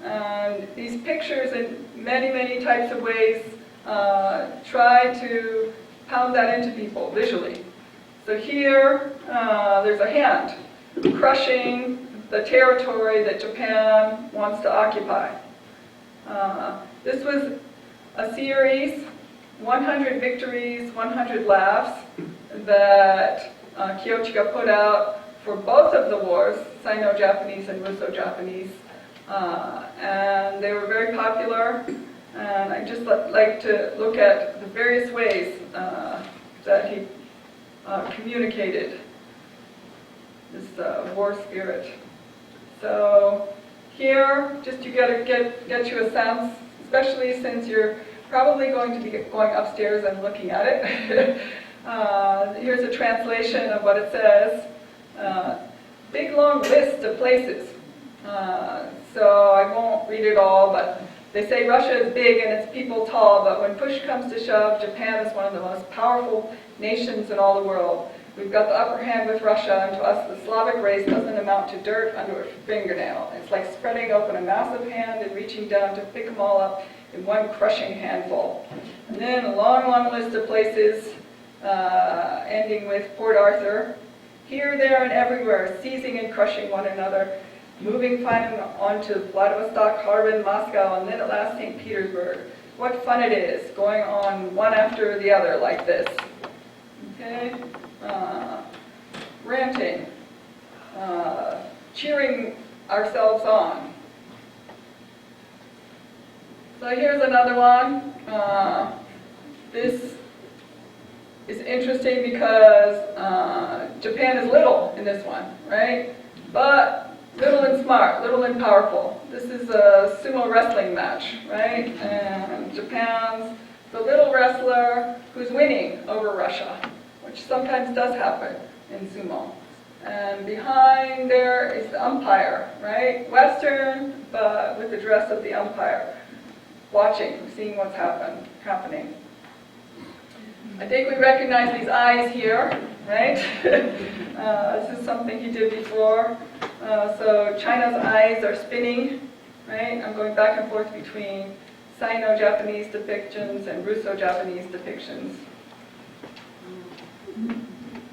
And these pictures in many, many types of ways try to pound that into people visually. So here, there's a hand crushing the territory that Japan wants to occupy. This was a series, 100 victories, 100 laughs, that KIYOCHIKA put out for both of the wars, Sino-Japanese and Russo-Japanese. And they were very popular, and I just like to look at the various ways that he communicated this war spirit. So here, just to get you a sense, especially since you're probably going to be going upstairs and looking at it. Here's a translation of what it says. Big long list of places. So I won't read it all, but they say Russia is big and its people tall, but when push comes to shove, Japan is one of the most powerful nations in all the world. We've got the upper hand with Russia, and to us the Slavic race doesn't amount to dirt under a fingernail. It's like spreading open a massive hand and reaching down to pick them all up in one crushing handful. And then a long, long list of places, ending with Port Arthur. Here, there, and everywhere, seizing and crushing one another, moving finally on to Vladivostok, Harbin, Moscow, and then at last St. Petersburg. What fun it is, going on one after the other like this. Okay? Ranting. Cheering ourselves on. So here's another one. This is interesting because Japan is little in this one, right? But little and smart, little and powerful. This is a sumo wrestling match, right? And Japan's the little wrestler who's winning over Russia, which sometimes does happen in sumo. And behind there is the umpire, right? Western, but with the dress of the umpire, watching, seeing what's happening. I think we recognize these eyes here, right? This is something he did before. So China's eyes are spinning, right? I'm going back and forth between Sino-Japanese depictions and Russo-Japanese depictions.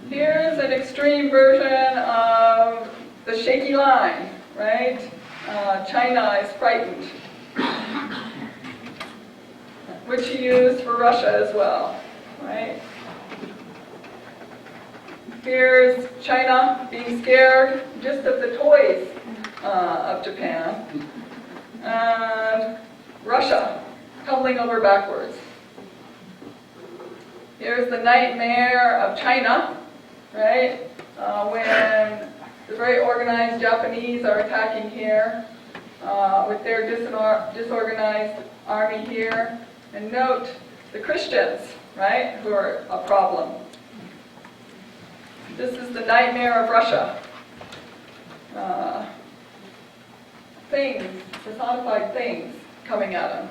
Here's an extreme version of the shaky line, right? China is frightened, which he used for Russia as well, right? Here's China being scared just of the toys of Japan. And Russia tumbling over backwards. Here's the nightmare of China, right? When the very organized Japanese are attacking here with their disorganized army here. And note the Christians, right, who are a problem. This is the nightmare of Russia. Things, personified things coming at them.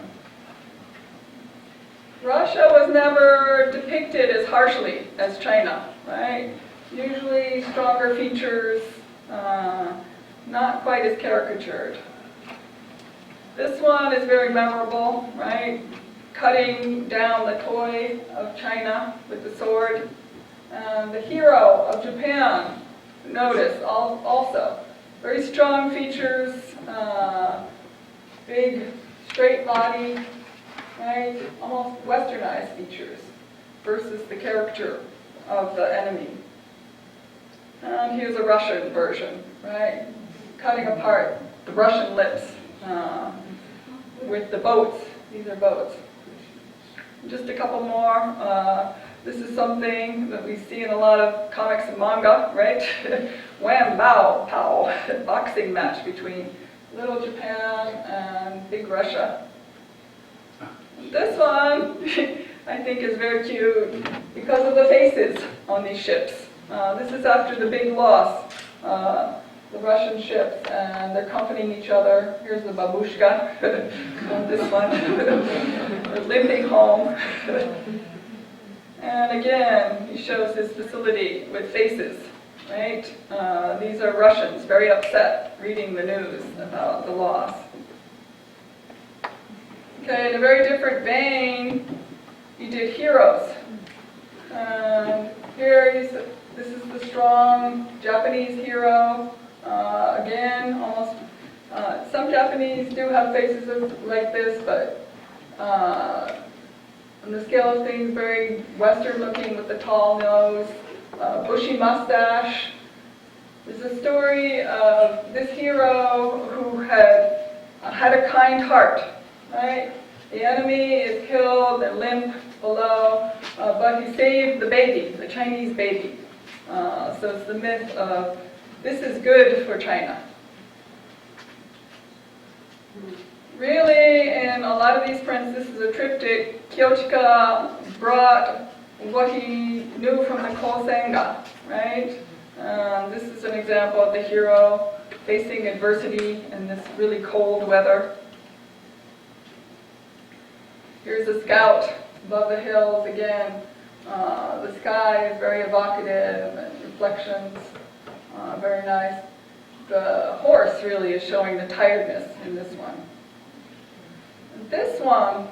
Russia was never depicted as harshly as China, right? Usually stronger features, not quite as caricatured. This one is very memorable, right? Cutting down the toy of China with the sword. The hero of Japan, notice also. Very strong features, big straight body, right? Almost westernized features versus the caricature of the enemy. And here's a Russian version, right? Cutting apart the Russian lips with the boats. These are boats. Just a couple more. This is something that we see in a lot of comics and manga, right? Wham, bow, pow. Boxing match between little Japan and big Russia. This one, I think, is very cute because of the faces on these ships. This is after the big loss, the Russian ships, and they're comforting each other. Here's the babushka, this one. They're limping home. And again, he shows his facility with faces, right? These are Russians, very upset, reading the news about the loss. Okay, in a very different vein, he did heroes. Here, this is the strong Japanese hero. Again, almost, some Japanese do have faces like this, but on the scale of things, very Western looking with the tall nose, bushy mustache. There's a story of this hero who had a kind heart, right? The enemy is killed and limp below, but he saved the baby, the Chinese baby. So it's the myth of this is good for China. Really, in a lot of these prints, this is a triptych. Kyochika brought what he knew from the Sangha, right? This is an example of the hero facing adversity in this really cold weather. Here's a scout above the hills again. The sky is very evocative and reflections, very nice. The horse really is showing the tiredness in this one. This one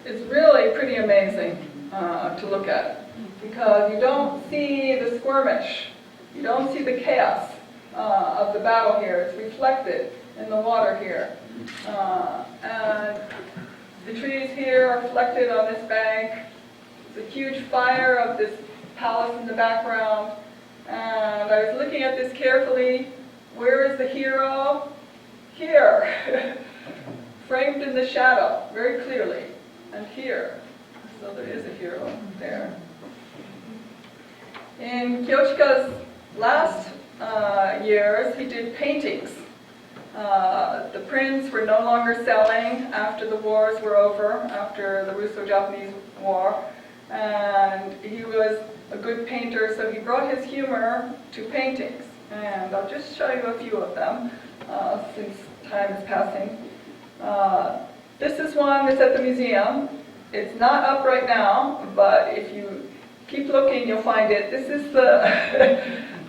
is really pretty amazing to look at because you don't see the skirmish, you don't see the chaos of the battle here. It's reflected in the water here. And the trees here are reflected on this bank. There's a huge fire of this palace in the background. And I was looking at this carefully. Where is the hero? Here. Framed in the shadow, very clearly. And here. So there is a hero there. In Kyochika's last years, he did paintings. The prints were no longer selling after the wars were over, after the Russo-Japanese War. And he was a good painter, so he brought his humor to paintings. And I'll just show you a few of them, since time is passing. This is one that's at the museum. It's not up right now, but if you keep looking, you'll find it. This is the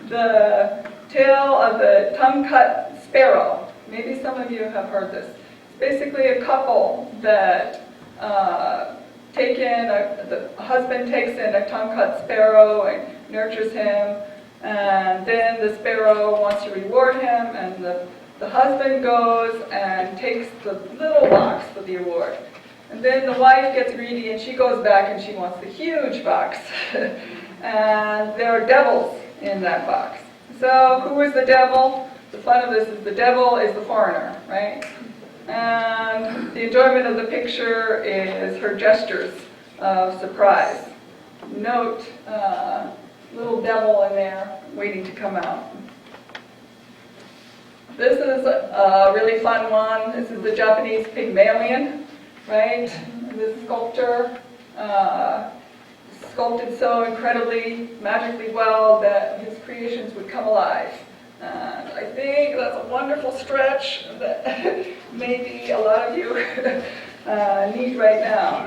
the tale of the Thumb Cut Sparrow. Maybe some of you have heard this. It's basically a couple that the husband takes in a tongue-cut sparrow and nurtures him, and then the sparrow wants to reward him, and the husband goes and takes the little box for the award. And then the wife gets greedy and she goes back and she wants the huge box. And there are devils in that box. So who is the devil? The fun of this is the devil is the foreigner, right? And the enjoyment of the picture is her gestures of surprise. Note little devil in there waiting to come out. This is a really fun one. This is the Japanese Pygmalion, right? This sculptor sculpted so incredibly, magically well that his creations would come alive. And I think that's a wonderful stretch that maybe a lot of you need right now.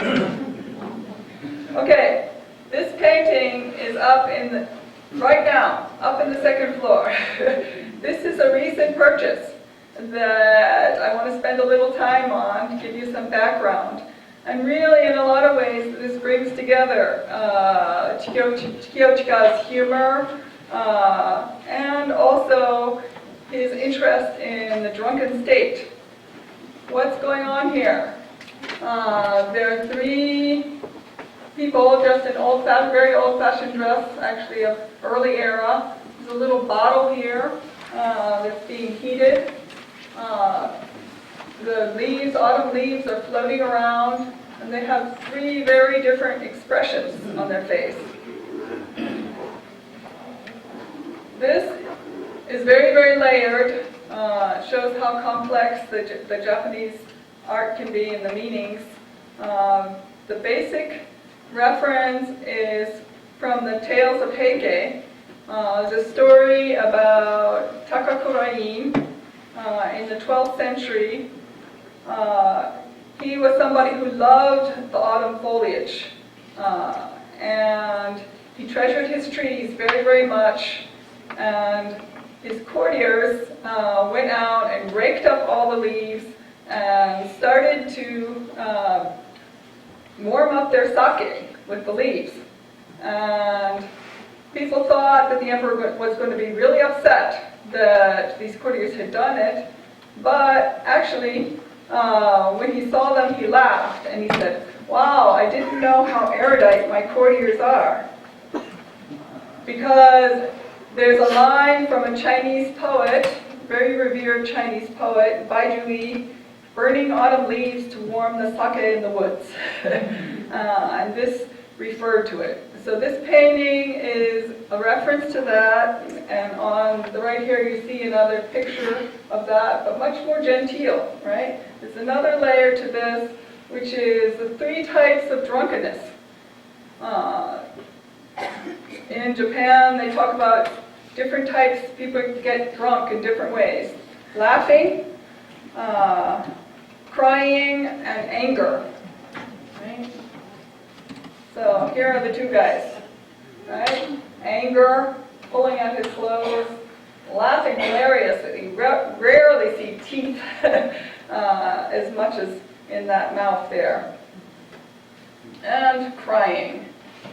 Okay, this painting is up right now, up in the second floor. This is a recent purchase that I want to spend a little time on to give you some background. And really, in a lot of ways, this brings together KIYOCHIKA's humor and also his interest in the drunken state. What's going on here? There are three people dressed in very old-fashioned dress, actually of early era. There's a little bottle here that's being heated. The leaves, autumn leaves, are floating around, and they have three very different expressions on their face. This is very, very layered. It shows how complex the Japanese art can be in the meanings. The basic reference is from the Tales of Heike. It's a story about Takakura-in in the 12th century. He was somebody who loved the autumn foliage, and he treasured his trees very, very much, and his courtiers went out and raked up all the leaves and started to warm up their sake with the leaves. And people thought that the emperor was going to be really upset that these courtiers had done it, but actually, when he saw them, he laughed, and he said, "Wow, I didn't know how erudite my courtiers are." Because there's a line from a Chinese poet, very revered Chinese poet, Bai Jui, burning autumn leaves to warm the sake in the woods. And this referred to it. So this painting is a reference to that, and on the right here you see another picture of that, but much more genteel, right? There's another layer to this, which is the three types of drunkenness. In Japan, they talk about different types. People get drunk in different ways. Laughing, crying, and anger. Right? So here are the two guys. Right? Anger, pulling at his clothes, laughing hilariously. You rarely see teeth as much as in that mouth there. And crying.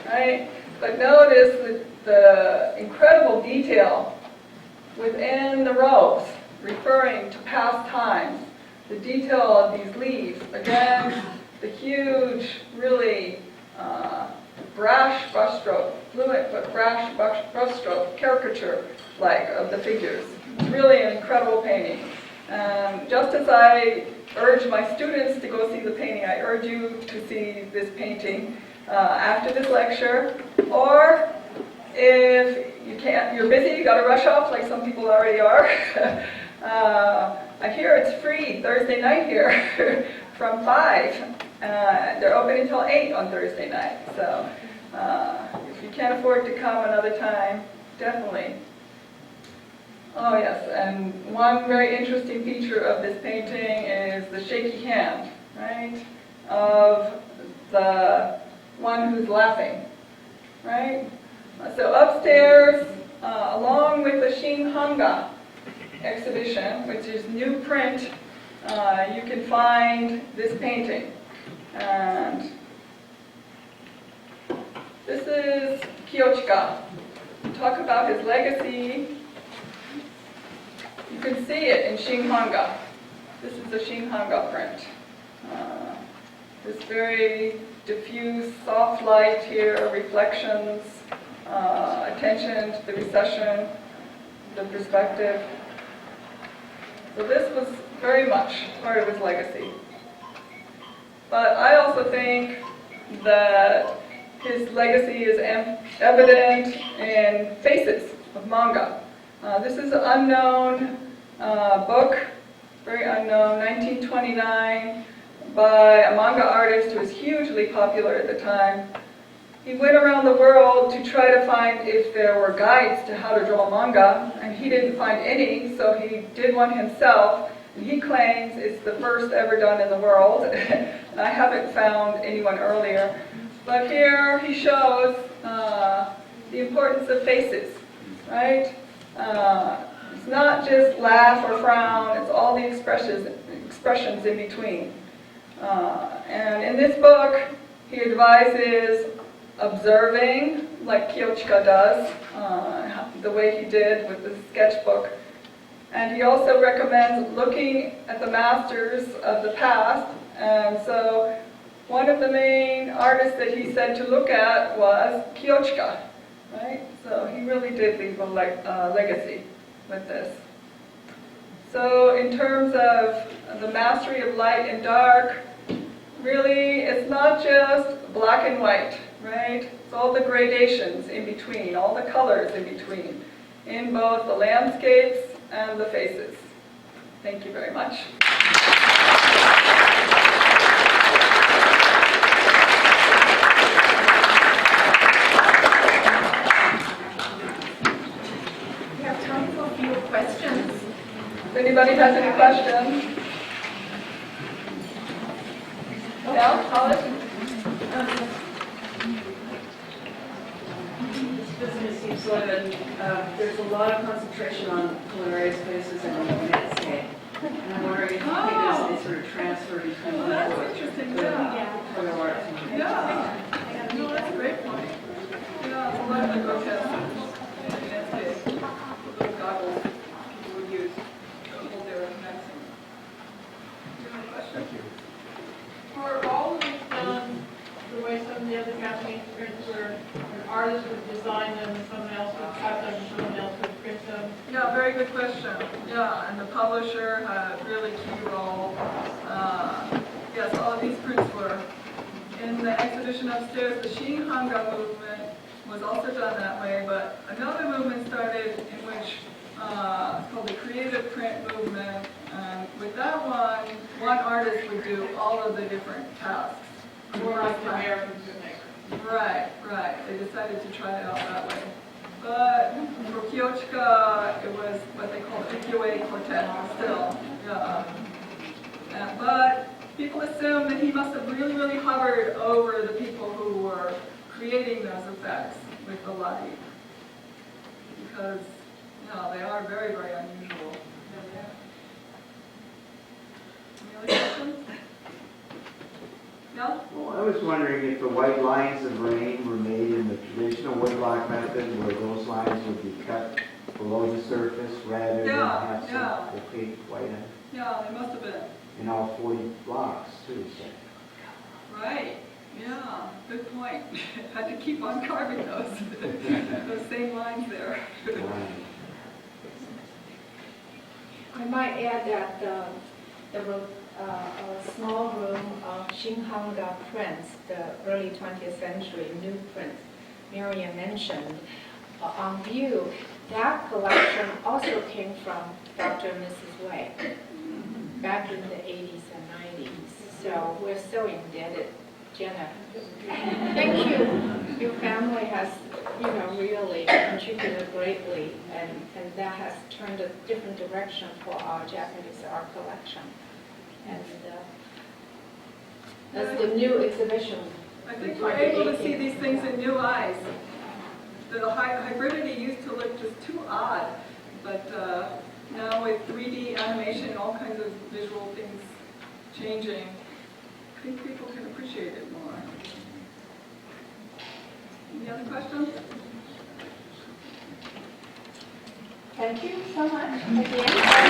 Right? But notice the incredible detail within the robes, referring to past times. The detail of these leaves. Again, the huge, really brash brushstroke, fluent but brash brushstroke, caricature-like of the figures. It's really an incredible painting. Just as I urge my students to go see the painting, I urge you to see this painting after this lecture, or if you can't, you're busy, you got to rush off like some people already are. I hear it's free Thursday night here from 5. They're open until 8 on Thursday night. So if you can't afford to come another time, definitely. Oh yes, and one very interesting feature of this painting is the shaky hand, right, of the one who's laughing, right? So upstairs, along with the Manga exhibition, which is new print, you can find this painting. And this is KIYOCHIKA. Talk about his legacy. You can see it in Manga. This is the Manga print. This very diffuse, soft light here, reflections, attention to the recession, the perspective. So this was very much part of his legacy. But I also think that his legacy is evident in Faces of Manga. This is an unknown book, very unknown, 1929, by a manga artist who was hugely popular at the time. He went around the world to try to find if there were guides to how to draw manga, and he didn't find any, so he did one himself, and he claims it's the first ever done in the world. And I haven't found anyone earlier. But here he shows the importance of faces, right? It's not just laugh or frown, it's all the expressions in between. And in this book, he advises observing, like KIYOCHIKA does, the way he did with the sketchbook. And he also recommends looking at the masters of the past. And so one of the main artists that he said to look at was KIYOCHIKA, right? So he really did leave a legacy with this. So in terms of the mastery of light and dark, really it's not just black and white, right? It's all the gradations in between, all the colors in between, in both the landscapes and the faces. Thank you very much. We have time for a few questions. If anybody has any questions. Yeah, Hollis? This business seems like there's a lot of concentration on culinary spaces and on the landscape. And I'm wondering if you think there's any sort of transfer between Oh, that's interesting, yeah. other arts. Yeah. No, that's a great point. Yeah, a lot of the grotesque landscape, the little goggles people would use to hold their medicine. Do you have a question? Were all of these done the way some of the other Japanese prints were, an artist would design them, and someone else would cut them, and someone else would print them? Yeah, very good question. Yeah, and the publisher had a really key role. Yes, all of these prints were. In the exhibition upstairs, the Shinhanga movement was also done that way, but another movement started in which called the creative print movement. And with that one artist would do all of the different tasks. More like the Americans would make. Right. They decided to try it out that way. But for KIYOCHIKA, it was what they called ukiyo-e quartet still. But people assume that he must have really, really hovered over the people who were creating those effects with the light. Because, they are very, very unusual. Any other questions? No? Well, I was wondering if the white lines of rain were made in the traditional woodblock method, where those lines would be cut below the surface rather than have some opaque white on it. Yeah, they must have been. In all 40 blocks, too. So. Right. Yeah, good point. Had to keep on carving those same lines there. I might add that there was a small room of Shinhanga prints, the early 20th century new prints Miriam mentioned, on view. That collection also came from Dr. and Mrs. Wei back in the 80s and 90s. So we're so indebted, Jenna. Thank you. Your family has, really contributed greatly, and that has turned a different direction for our Japanese art collection. And that's the new exhibition. I think we're able to see these things in new eyes. The hybridity used to look just too odd, but now with 3D animation and all kinds of visual things changing, I think people can appreciate it more. Any other questions? Thank you so much. Again.